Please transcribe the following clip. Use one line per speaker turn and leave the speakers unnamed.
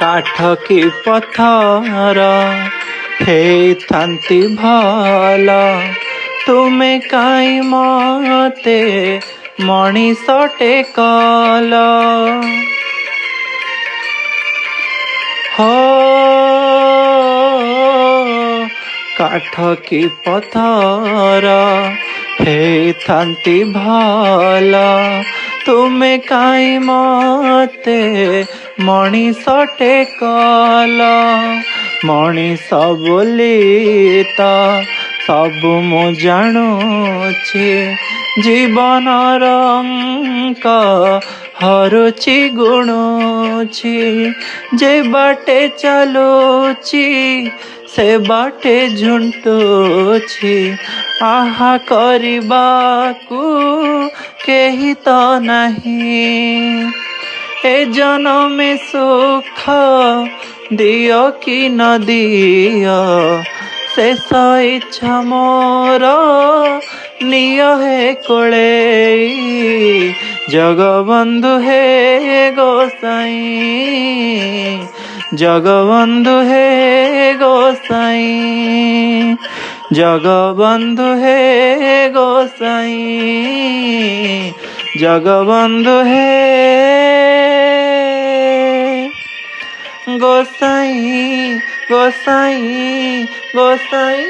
काठ की पथर हे थांती भल तुमे काई मते मणिषटे कल हो काठ की पथर हे थांती भल तुमे काई मते मणिषटे कल मणिष बोली तो सबु मु जानुछि जीवनर अंक हरुछि गुणुछि जे बाटे चलुछि से बाटे झुंटुछि आहा करिबाकु केहि तो नहीं ए जनमे सुख दियो कि न दियो शेष इच्छा मोर निय हे कोले जगबंधु हे गोसाई जगबंधु हे गोसाई जगबंधु हे गोसाई जगबंधु हे गोसाई गोसाई गोसाई।